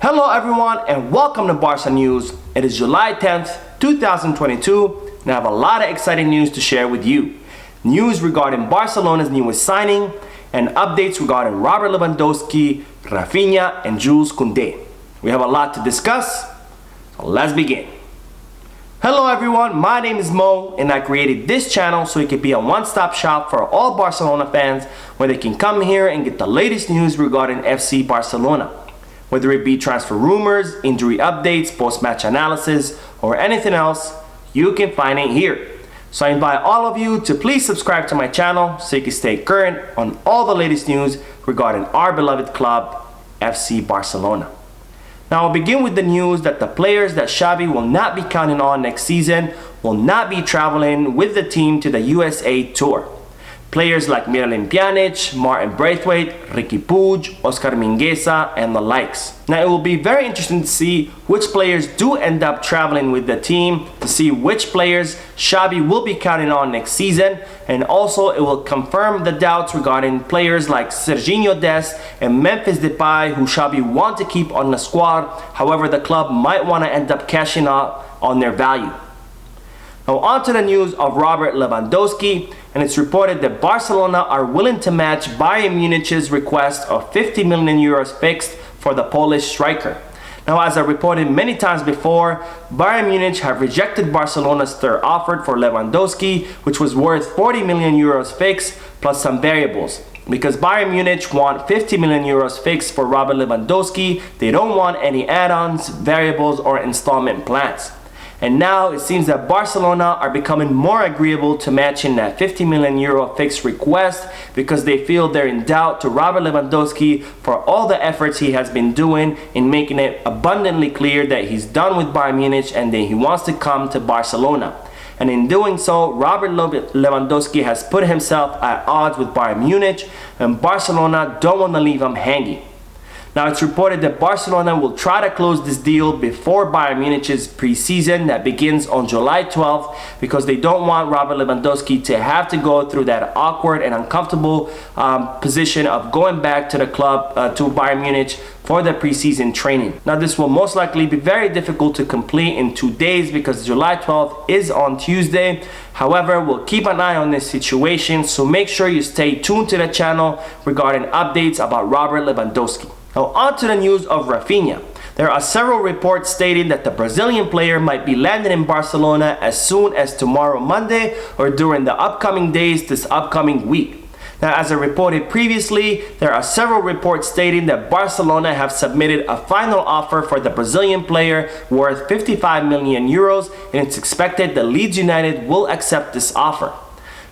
Hello everyone and welcome to Barca News. It is July 10th, 2022 and I have a lot of exciting news to share with you. News regarding Barcelona's newest signing and updates regarding Robert Lewandowski, Raphinha and Jules Kounde. We have a lot to discuss, so let's begin. Hello everyone, my name is Mo and I created this channel so it could be a one-stop shop for all Barcelona fans where they can come here and get the latest news regarding FC Barcelona. Whether it be transfer rumors, injury updates, post-match analysis, or anything else, you can find it here. So I invite all of you to please subscribe to my channel so you can stay current on all the latest news regarding our beloved club, FC Barcelona. Now I'll begin with the news that the players that Xavi will not be counting on next season will not be traveling with the team to the USA Tour. Players like Miralem Pjanic, Martin Braithwaite, Ricky Puig, Oscar Mingueza, and the likes. Now it will be very interesting to see which players do end up traveling with the team, to see which players Xavi will be counting on next season, and also it will confirm the doubts regarding players like Serginho Dest and Memphis Depay, who Xavi want to keep on the squad. However, the club might want to end up cashing out on their value. Now on to the news of Robert Lewandowski, and it's reported that Barcelona are willing to match Bayern Munich's request of 50 million euros fixed for the Polish striker. Now as I reported many times before, Bayern Munich have rejected Barcelona's third offer for Lewandowski, which was worth 40 million euros fixed plus some variables. Because Bayern Munich want 50 million euros fixed for Robert Lewandowski, they don't want any add-ons, variables or installment plans. And now it seems that Barcelona are becoming more agreeable to matching that 50 million euro fixed request because they feel they're in doubt to Robert Lewandowski for all the efforts he has been doing in making it abundantly clear that he's done with Bayern Munich and that he wants to come to Barcelona. And in doing so, Robert Lewandowski has put himself at odds with Bayern Munich, and Barcelona don't want to leave him hanging. Now it's reported that Barcelona will try to close this deal before Bayern Munich's preseason that begins on July 12th because they don't want Robert Lewandowski to have to go through that awkward and uncomfortable position of going back to the club, to Bayern Munich for the preseason training. Now this will most likely be very difficult to complete in 2 days because July 12th is on Tuesday. However, we'll keep an eye on this situation, so make sure you stay tuned to the channel regarding updates about Robert Lewandowski. Now on to the news of Raphinha. There are several reports stating that the Brazilian player might be landing in Barcelona as soon as tomorrow Monday or during the upcoming days this upcoming week. Now as I reported previously, there are several reports stating that Barcelona have submitted a final offer for the Brazilian player worth 55 million euros and it's expected that Leeds United will accept this offer.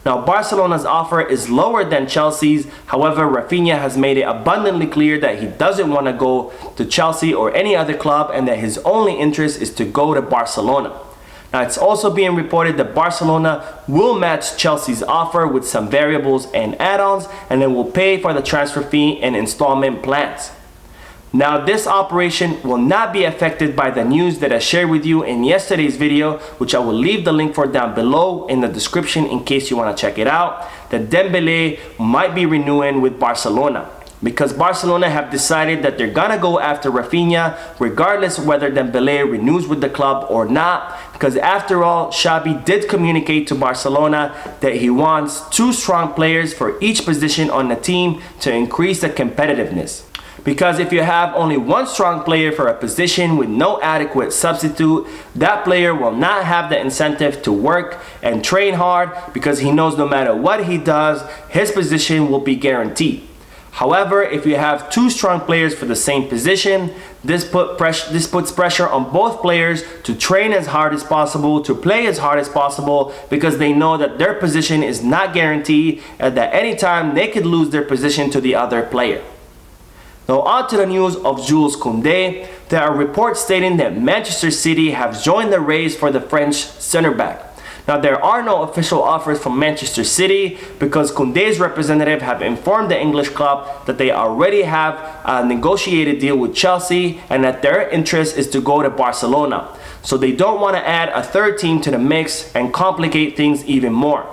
Now Barcelona's offer is lower than Chelsea's, however Raphinha has made it abundantly clear that he doesn't want to go to Chelsea or any other club and that his only interest is to go to Barcelona. Now it's also being reported that Barcelona will match Chelsea's offer with some variables and add-ons and then will pay for the transfer fee and installment plans. Now this operation will not be affected by the news that I shared with you in yesterday's video, which I will leave the link for down below in the description in case you want to check it out, that Dembélé might be renewing with Barcelona. Because Barcelona have decided that they're gonna go after Raphinha regardless of whether Dembélé renews with the club or not, because after all, Xavi did communicate to Barcelona that he wants 2 strong players for each position on the team to increase the competitiveness. Because if you have only 1 strong player for a position with no adequate substitute, that player will not have the incentive to work and train hard because he knows no matter what he does, his position will be guaranteed. However, if you have 2 strong players for the same position, this puts pressure on both players to train as hard as possible, to play as hard as possible, because they know that their position is not guaranteed and that anytime they could lose their position to the other player. Now on to the news of Jules Kounde. There are reports stating that Manchester City have joined the race for the French center back. Now there are no official offers from Manchester City because Kounde's representative have informed the English club that they already have a negotiated deal with Chelsea and that their interest is to go to Barcelona. So they don't want to add a third team to the mix and complicate things even more.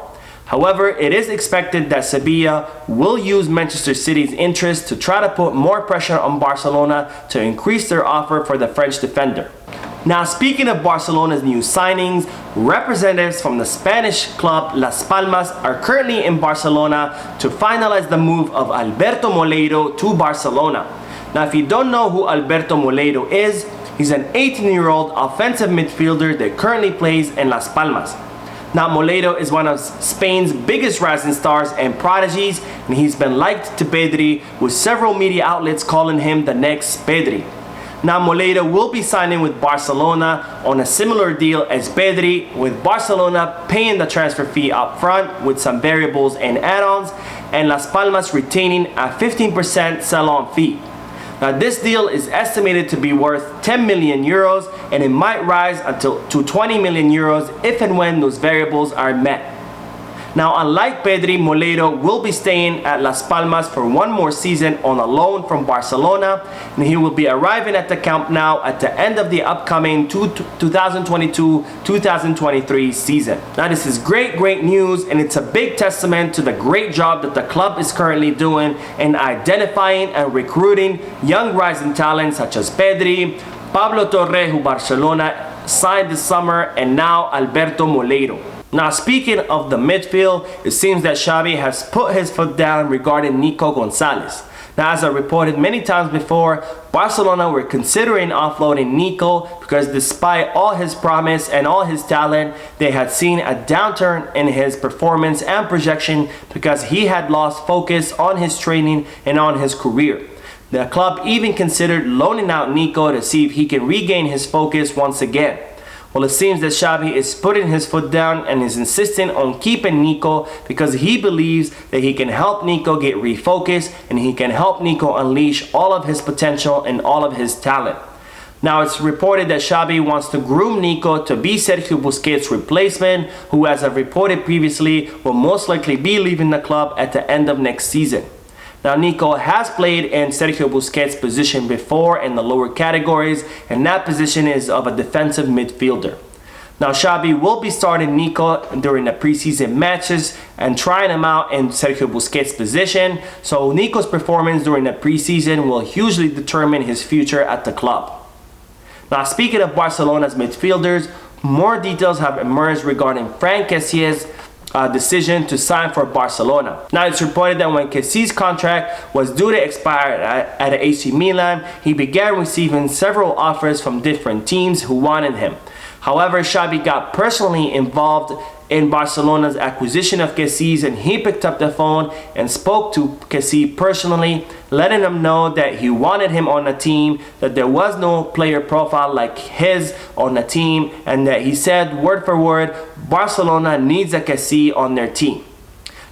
However, it is expected that Sevilla will use Manchester City's interest to try to put more pressure on Barcelona to increase their offer for the French defender. Now, speaking of Barcelona's new signings, representatives from the Spanish club Las Palmas are currently in Barcelona to finalize the move of Alberto Moleiro to Barcelona. Now, if you don't know who Alberto Moleiro is, he's an 18-year-old offensive midfielder that currently plays in Las Palmas. Now, Moleiro is one of Spain's biggest rising stars and prodigies, and he's been liked to Pedri, with several media outlets calling him the next Pedri. Now, Moleiro will be signing with Barcelona on a similar deal as Pedri, with Barcelona paying the transfer fee up front with some variables and add-ons, and Las Palmas retaining a 15% sell-on fee. Now, this deal is estimated to be worth 10 million euros, and it might rise to 20 million euros if and when those variables are met. Now, unlike Pedri, Moleiro will be staying at Las Palmas for one more season on a loan from Barcelona, and he will be arriving at the Camp Nou at the end of the upcoming 2022-2023 season. Now, this is great news, and it's a big testament to the great job that the club is currently doing in identifying and recruiting young rising talents such as Pedri, Pablo Torre, who Barcelona signed this summer, and now Alberto Moleiro. Now, speaking of the midfield, it seems that Xavi has put his foot down regarding Nico Gonzalez. Now, as I reported many times before, Barcelona were considering offloading Nico because despite all his promise and all his talent, they had seen a downturn in his performance and projection because he had lost focus on his training and on his career. The club even considered loaning out Nico to see if he can regain his focus once again. Well, it seems that Xavi is putting his foot down and is insisting on keeping Nico because he believes that he can help Nico get refocused and he can help Nico unleash all of his potential and all of his talent. Now, it's reported that Xavi wants to groom Nico to be Sergio Busquets' replacement, who, as I've reported previously, will most likely be leaving the club at the end of next season. Now, Nico has played in Sergio Busquets' position before in the lower categories, and that position is of a defensive midfielder. Now, Xavi will be starting Nico during the preseason matches and trying him out in Sergio Busquets' position, so Nico's performance during the preseason will hugely determine his future at the club. Now, speaking of Barcelona's midfielders, more details have emerged regarding Franck Kessie's decision to sign for Barcelona. Now, it's reported that when Kessie's contract was due to expire at AC Milan, he began receiving several offers from different teams who wanted him. However, Xavi got personally involved in Barcelona's acquisition of Kessie, and he picked up the phone and spoke to Kessie personally, letting him know that he wanted him on the team, that there was no player profile like his on the team, and that he said word for word, Barcelona needs a Kessie on their team.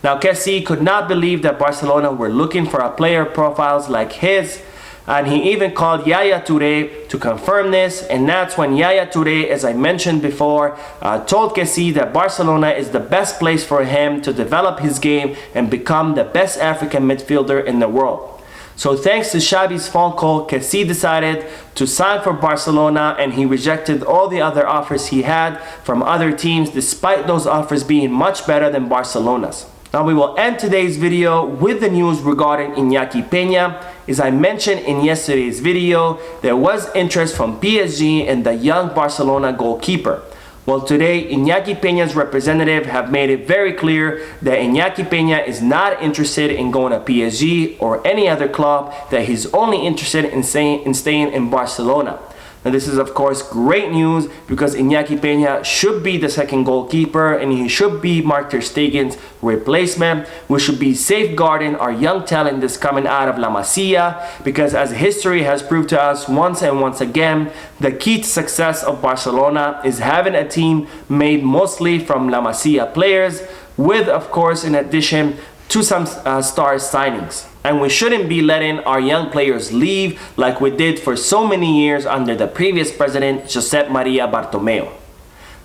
Now, Kessie could not believe that Barcelona were looking for a player profiles like his, and he even called Yaya Touré to confirm this, and that's when Yaya Touré, as I mentioned before, told Kessie that Barcelona is the best place for him to develop his game and become the best African midfielder in the world. So thanks to Xavi's phone call, Kessie decided to sign for Barcelona, and he rejected all the other offers he had from other teams, despite those offers being much better than Barcelona's. Now, we will end today's video with the news regarding Inaki Pena. As I mentioned in yesterday's video, there was interest from PSG in the young Barcelona goalkeeper. Well, today, Inaki Pena's representative have made it very clear that Inaki Pena is not interested in going to PSG or any other club, that he's only interested in staying in Barcelona. Now, this is of course great news because Inaki Pena should be the second goalkeeper and he should be Mark ter Stegen's replacement. We should be safeguarding our young talent that's coming out of La Masia, because as history has proved to us once and once again, the key to success of Barcelona is having a team made mostly from La Masia players, with of course in addition to some star signings. And we shouldn't be letting our young players leave like we did for so many years under the previous president, Josep Maria Bartomeu.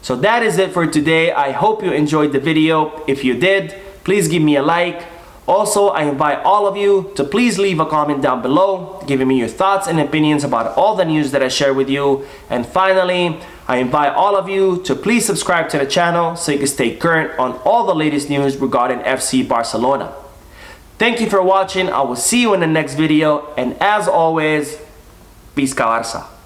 So that is it for today. I hope you enjoyed the video. If you did, please give me a like. Also, I invite all of you to please leave a comment down below, giving me your thoughts and opinions about all the news that I share with you. And finally, I invite all of you to please subscribe to the channel so you can stay current on all the latest news regarding FC Barcelona. Thank you for watching. I will see you in the next video. And as always, Peace, Barça.